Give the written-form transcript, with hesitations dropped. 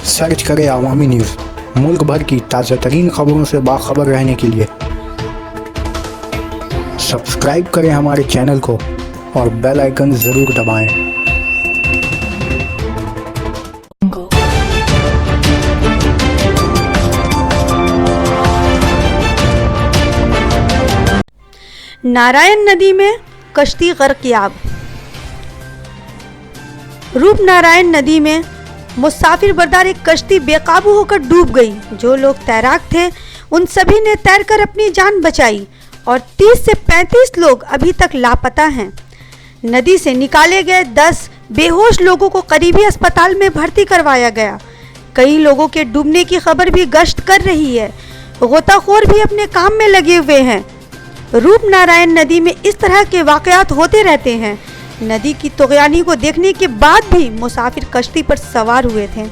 Search करें अवामी news. मुल्क भर की ताज़ा तरीन खबरों से बाखबर रहने के लिए सब्सक्राइब करें हमारे चैनल को और बेल आइकन ज़रूर दबाएं। नारायण नदी में कश्ती गर्कयाब। रूपनारायण नदी में मुसाफिर बरदार एक कश्ती बेकाबू होकर डूब गई। जो लोग तैराक थे उन सभी ने तैरकर अपनी जान बचाई और 30 से 35 लोग अभी तक लापता हैं। नदी से निकाले गए 10 बेहोश लोगों को करीबी अस्पताल में भर्ती करवाया गया। कई लोगों के डूबने की खबर भी गश्त कर रही है। गोताखोर भी अपने काम में लगे हुए हैं। रूपनारायण नदी में इस तरह के वाकयात होते रहते हैं। नदी की तुगयानी को देखने के बाद भी मुसाफिर कश्ती पर सवार हुए थे।